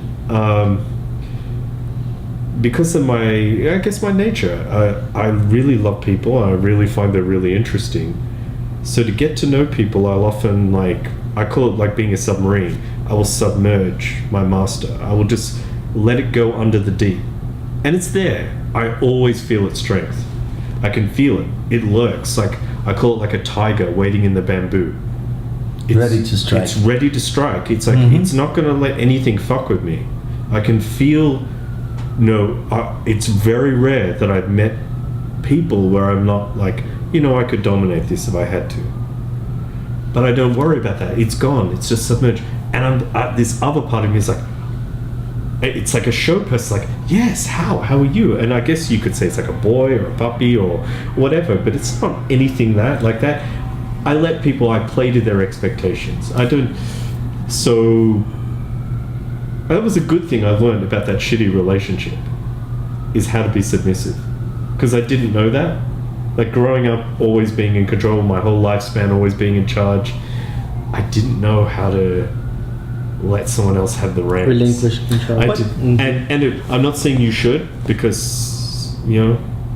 B: Because of my nature, I really love people. I really find they're really interesting. So to get to know people, I'll often I call it like being a submarine. I will submerge my master. I will just let it go under the deep. And it's there. I always feel its strength. I can feel it. It lurks. Like I call it like a tiger waiting in the bamboo. It's
A: Ready to strike.
B: It's ready to strike. It's like it's not going to let anything fuck with me. I can feel. It's very rare that I've met people where I'm not like, I could dominate this if I had to. But I don't worry about that. It's gone. It's just submerged. And this other part of me is like, it's like a show person. Like, yes, how are you? And I guess you could say it's like a boy or a puppy or whatever, but it's not anything like that. I let people, I play to their expectations. I don't, so that was a good thing I've learned about that shitty relationship, is how to be submissive. Because I didn't know that. Like growing up, always being in control, my whole lifespan, always being in charge, I didn't know how to let someone else have the reins.
C: Relinquish control.
B: I did, and I'm not saying you should, because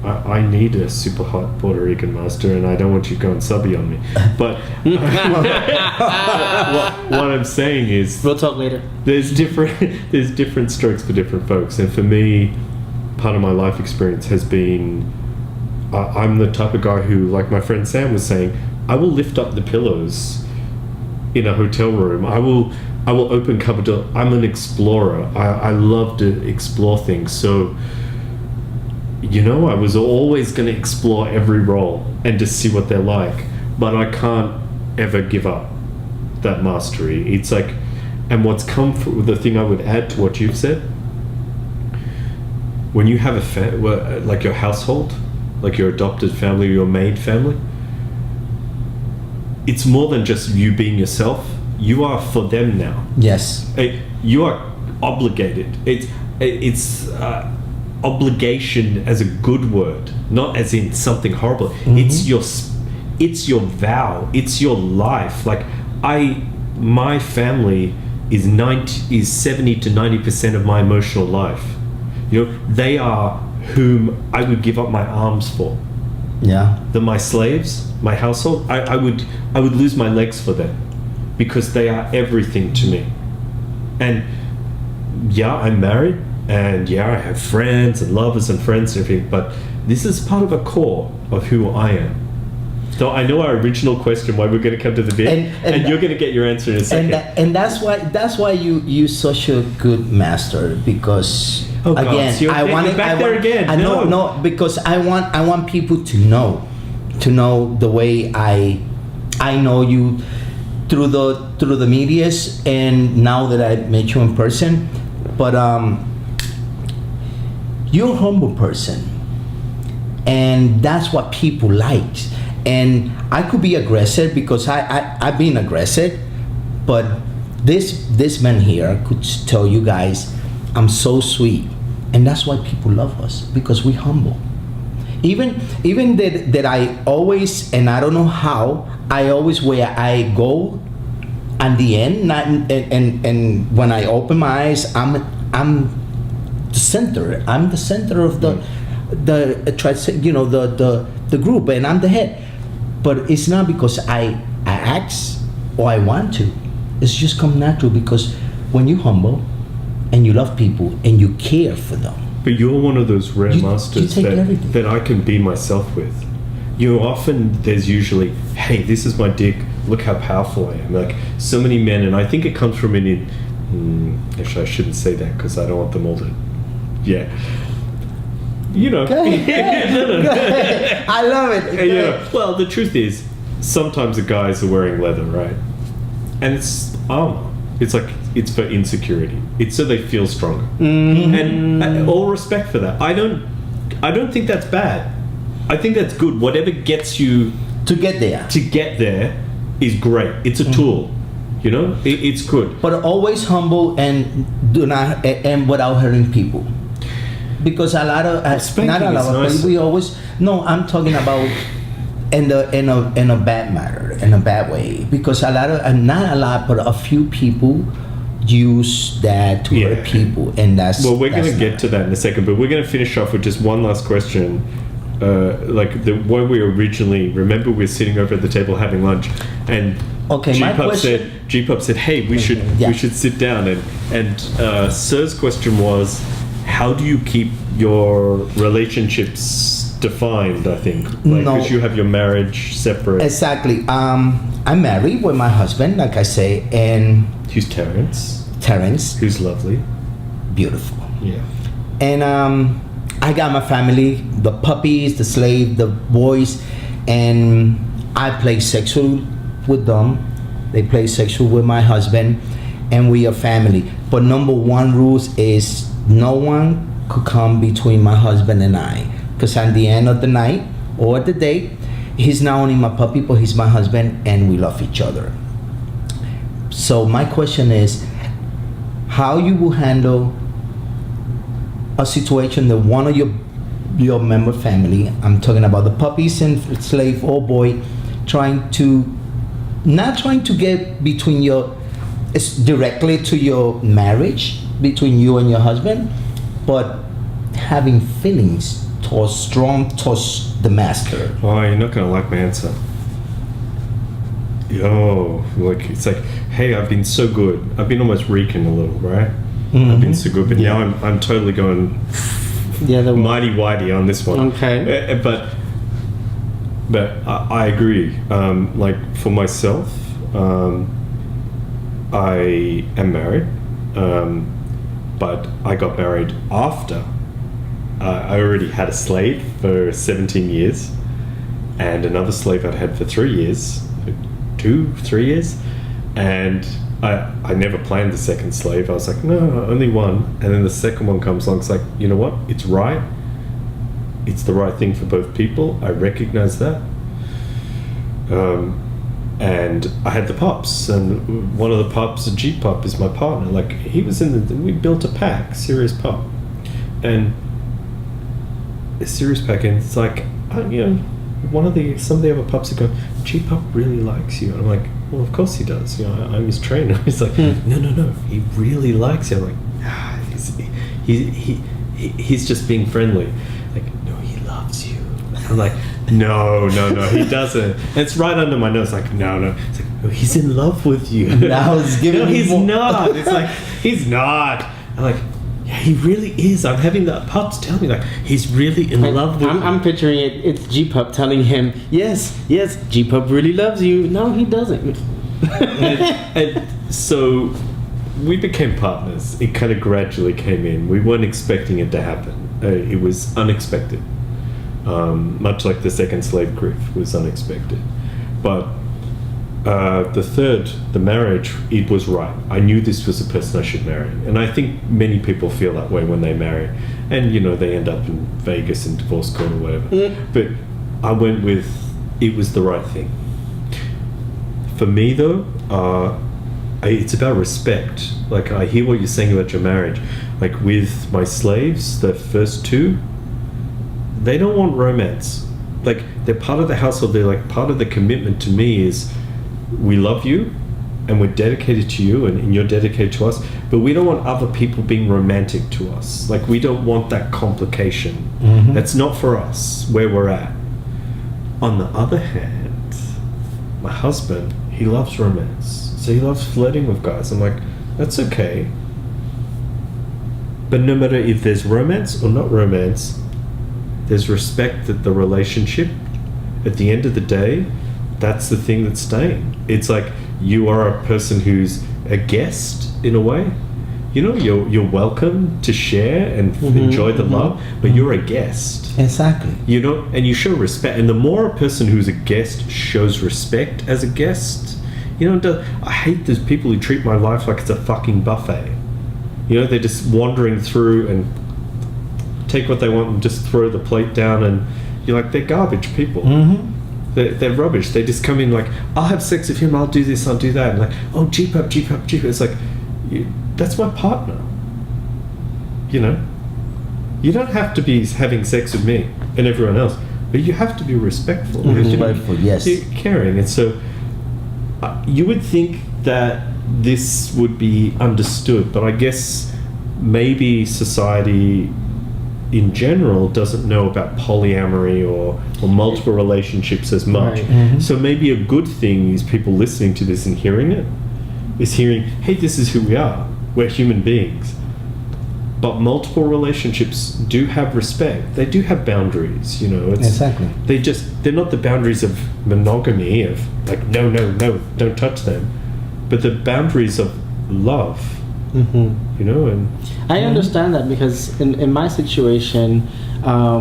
B: I need a super hot Puerto Rican master, and I don't want you going subby on me. But what I'm saying is,
C: We'll talk later.
B: there's different strokes for different folks, and for me, part of my life experience has been I'm the type of guy who, like my friend Sam was saying, I will lift up the pillows in a hotel room. I will open cupboard door. I'm an explorer. I love to explore things. So, I was always going to explore every role and just see what they're like. But I can't ever give up that mastery. It's like, and what's come from the thing I would add to what you've said, when you have like your household, like your adopted family, your maid family, it's more than just you being yourself. you are for them now.
A: Yes.
B: You are obligated. It's obligation as a good word, not as in something horrible. It's your vow. It's your life. Like my family is 70 to 90% of my emotional life. You know, they are whom I would give up my arms for.
A: Yeah.
B: They're my slaves, my household. I would lose my legs for them because they are everything to me. And yeah, I'm married, and yeah, I have friends and lovers and friends and everything, but this is part of a core of who I am. So I know our original question, why we're going to come to the bit, and you're going to get your answer in a second.
A: And that's why you're such a good master, because again,
B: so
A: because I want people to know the way I know you through the medias, and now that I met you in person, but you're a humble person, and that's what people like. And I could be aggressive because I've been aggressive, but this man here could tell you guys I'm so sweet, and that's why people love us, because we're humble. Even that I always, and I don't know how, I always where I go at the end, and when I open my eyes, I'm the center. I'm the center of the group, and I'm the head. But it's not because I ask or I want to. It's just come natural, because when you're humble and you love people and you care for them.
B: But you're one of those rare masters that I can be myself with. There's usually, hey, this is my dick, look how powerful I am. Like so many men, and I think it comes from actually I shouldn't say that because I don't want them all to, yeah. You know.
A: Go ahead. I love it.
B: Yeah. Well, the truth is, sometimes the guys are wearing leather, right? And it's armor. It's like, it's for insecurity. It's so they feel stronger.
A: Mm-hmm.
B: And all respect for that. I don't think that's bad. I think that's good. Whatever gets you
A: to get there
B: is great. It's a tool. You know, it's good.
A: But always humble and do not and without hurting people. Because a lot of not a lot of people, we always I'm talking about in a bad matter, in a bad way, because not a lot but a few people use that to hurt people, and that's
B: we're going to get to that in a second, but we're going to finish off with just one last question. Like the when we originally remember we were sitting over at the table having lunch, and G-Pup said, hey, we should sit down, and Sir's question was, how do you keep your relationships defined? I think because you have your marriage separate.
A: Exactly. I'm married with my husband, like I say, and
B: who's Terrence, who's lovely,
A: beautiful.
B: Yeah.
A: And I got my family, the puppies, the slave, the boys, and I play sexual with them. They play sexual with my husband, and we are family. But number one rules is no one could come between my husband and I, because at the end of the night or the day, he's not only my puppy, but he's my husband, and we love each other. So my question is, how you will handle a situation that one of your member family, I'm talking about the puppies and slave or boy, not trying to get between directly to your marriage, between you and your husband, but having feelings towards the master.
B: Oh, you're not gonna like my answer. It's like, hey, I've been so good. I've been almost reeking a little, right? Mm-hmm. I've been so good, but now I'm totally going mighty whitey on this one.
C: Okay.
B: But I agree. Like for myself, I am married. But I got married after I already had a slave for 17 years and another slave I'd had for 3 years, 3 years, and I never planned the second slave. I was like, no, only one. And then the second one comes along. It's like, you know what? It's right. It's the right thing for both people. I recognize that. and I had the pups, and one of the pups, a G pup, is my partner. Like, he was we built a pack, Sirius Pup, and a Sirius pack, and it's like, you know, some of the other pups are going, G pup really likes you, and I'm like, well, of course he does. You know, I'm his trainer. He's like, no, he really likes you. I'm like, he's just being friendly. Like, no, he loves you. I'm like, no, he doesn't. And it's right under my nose. Like, no. It's like, no, he's in love with you.
A: Now he's giving
B: no,
A: me
B: he's
A: more.
B: not. It's like, he's not. I'm like, yeah, he really is. I'm having the pups tell me, like, he's really in love with you.
C: I'm picturing it. It's G Pup telling him, yes, G Pup really loves you. No, he doesn't.
B: and so we became partners. It kind of gradually came in. We weren't expecting it to happen. It was unexpected. Much like the second slave grief was unexpected. But the marriage, it was right. I knew this was the person I should marry. And I think many people feel that way when they marry. And, you know, they end up in Vegas in divorce court or whatever. But I went with, it was the right thing. For me, though, it's about respect. Like, I hear what you're saying about your marriage. Like, with my slaves, the first two, they don't want romance. Like, they're part of the household. They're like, part of the commitment to me is, we love you and we're dedicated to you and you're dedicated to us, but we don't want other people being romantic to us. Like, we don't want that complication. That's not for us where we're at. On the other hand, my husband, he loves romance, so he loves flirting with guys. I'm like, that's okay, but no matter if there's romance or not romance, there's respect that the relationship, at the end of the day, that's the thing that's staying. It's like, you are a person who's a guest in a way. You know, you're welcome to share and enjoy the love, but you're a guest.
A: Exactly.
B: You know, and you show respect. And the more a person who's a guest shows respect as a guest, you know, I hate those people who treat my life like it's a fucking buffet. You know, they're just wandering through and take what they want and just throw the plate down, and you're like, they're garbage people. They're rubbish. They just come in like, I'll have sex with him, I'll do this, I'll do that, and like, oh, G Pup. It's like, that's my partner. You know, you don't have to be having sex with me and everyone else, but you have to be respectful.
A: Respectful, yes.
B: You're caring. And so you would think that this would be understood, but I guess maybe society in general doesn't know about polyamory or multiple relationships as much. So maybe a good thing is people listening to this and hearing it is hearing, hey, this is who we are. We're human beings. But multiple relationships do have respect. They do have boundaries, you know.
A: Exactly.
B: They're not the boundaries of monogamy, of like, no, don't touch them. But the boundaries of love. You know, and
C: I understand that, because in my situation, I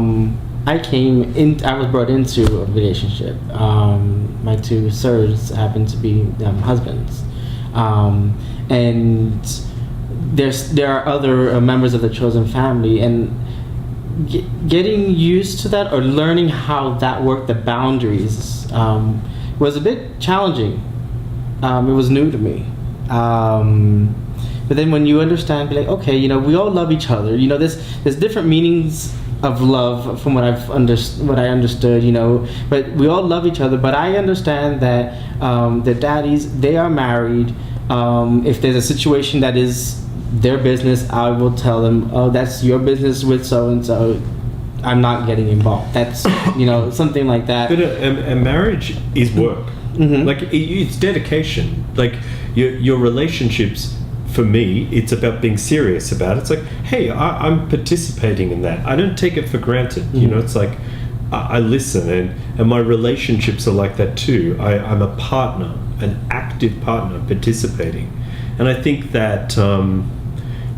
C: was brought into a relationship. My two sirs happened to be husbands, and there are other members of the chosen family, and getting used to that or learning how that worked, the boundaries, was a bit challenging. It was new to me. But then when you understand, be like, okay, you know, we all love each other. You know, there's different meanings of love from what I understood, you know. But we all love each other. But I understand that the daddies, they are married. If there's a situation that is their business, I will tell them, oh, that's your business with so and so. I'm not getting involved. That's, you know, something like that.
B: But a marriage is work. Like, it's dedication. Like, your relationships. For me, it's about being serious about it. It's like, hey, I'm participating in that. I don't take it for granted. You know, it's like, I listen, and my relationships are like that too. I'm a partner, an active partner participating. And I think that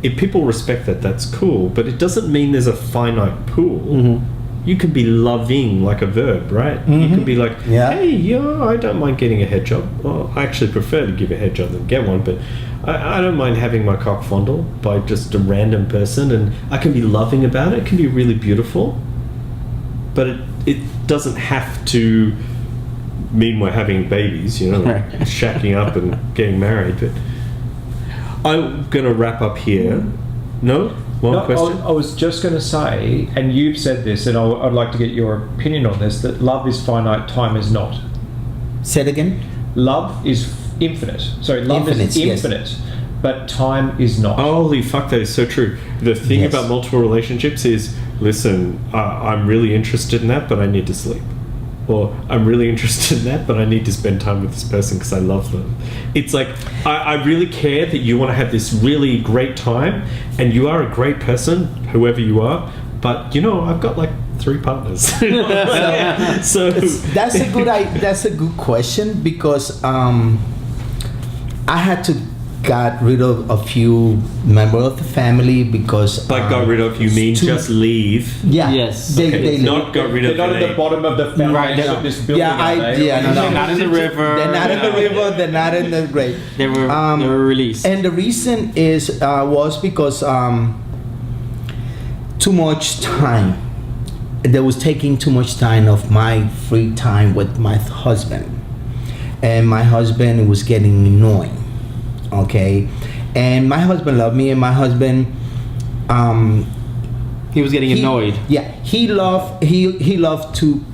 B: if people respect that, that's cool, but it doesn't mean there's a finite pool. You can be loving like a verb, right? You can be like, hey, yeah, I don't mind getting a head job. Well, I actually prefer to give a head job than get one, but I don't mind having my cock fondled by just a random person, and I can be loving about it. It can be really beautiful, but it doesn't have to mean we're having babies, you know,
C: Right.
B: shacking up and getting married. But I'm gonna wrap up here. No, one
D: No,
B: question.
D: I was just going to say, and you've said this, and I'd like to get your opinion on this, that love is finite, time is not.
A: Say it again.
D: Love is infinite. So love
A: Infinite,
D: is
A: yes.
D: infinite, but time is not.
B: Holy fuck, that is so true. The thing
A: Yes.
B: about multiple relationships is, listen, I'm really interested in that, but I need to sleep. Or I'm really interested in that, but I need to spend time with this person because I love them. It's like, I really care that you want to have this really great time, and you are a great person, whoever you are, but, you know, I've got like 3 partners. So
A: That's a good question, because I had to got rid of a few members of the family because
B: like got rid of, you mean
A: to-
B: just leave?
A: yeah,
C: Yes.
A: they,
B: Okay,
A: they
B: not got rid
D: They're
B: of
D: not at the
B: name.
D: bottom of the foundation
C: Right,
D: of this building.
A: yeah,
D: are they?
A: no.
C: They're not in the river.
A: They're not in the river. They're not in the grave.
C: They were released.
A: And the reason is was because too much time. There was taking too much time of my free time with my husband, and my husband was getting annoying. Okay, and my husband loved me, and my husband.
C: He was getting annoyed.
A: Yeah, he loved to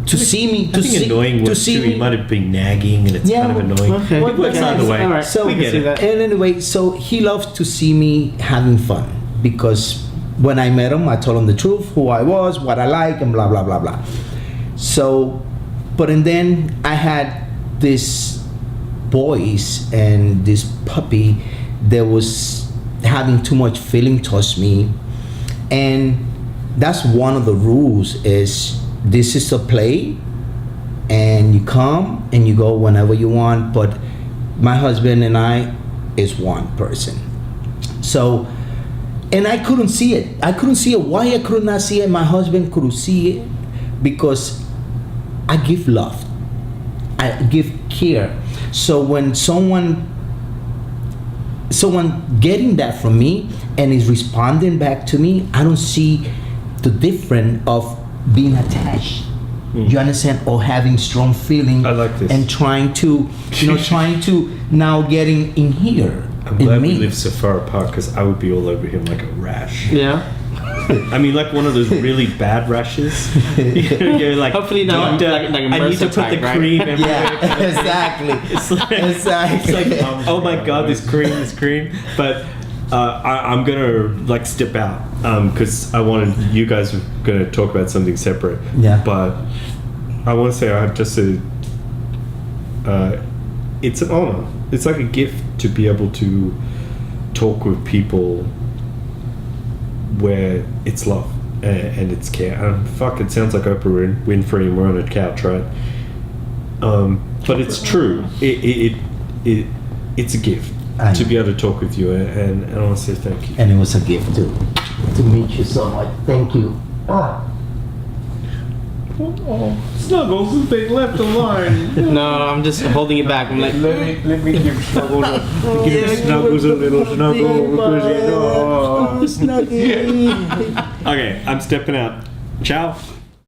A: see me.
B: I think annoying
A: to
B: was
A: see
B: too.
A: me.
B: He might have been nagging, and it's
A: Yeah,
B: kind of annoying.
C: okay.
B: It works
A: Okay.
B: either way.
C: All right.
A: So
C: We can see that.
A: and anyway, so he loved to see me having fun, because when I met him, I told him the truth, who I was, what I like, and blah blah blah blah. So, but and then I had this boys and this puppy that was having too much feeling towards me, and that's one of the rules. Is this is a play, and you come and you go whenever you want, but my husband and I is one person. So, and I couldn't see it. I couldn't see it. Why I could not see it? My husband couldn't see it, because I give love. I give care. So when someone getting that from me and is responding back to me, I don't see the difference of being attached. You understand? Or having strong feeling.
B: I like this.
A: And trying to now getting in here.
B: I'm
A: in
B: glad
A: me.
B: we live so far apart, because I would be all over him like a rash.
C: Yeah.
B: I mean, like one of those really bad rashes. You're like,
C: Hopefully not
B: doctor,
C: like
B: I need to
C: MRSA
B: put the
C: type, right?
B: cream everywhere.
A: Yeah, exactly.
B: It's like,
A: Exactly.
B: it's like, oh my god, this cream. But I'm gonna like step out because I wanted, you guys were gonna talk about something separate.
A: Yeah.
B: But I want to say I have just it's an honor. It's like a gift to be able to talk with people where it's love and it's care. Fuck, it sounds like Oprah Winfrey and we're on a couch, right? But it's true. It's a gift
A: I
B: to
A: know.
B: be able to talk with you, and I want to say thank you.
A: And it was a gift to meet you so much. Thank you.
D: Snuggles has been left alone.
C: No, I'm just holding it back. I'm like,
D: let me give Snuggles
B: Give Snuggles a little snuggle because you know.
A: Snuggie.
B: Okay, I'm stepping out. Ciao.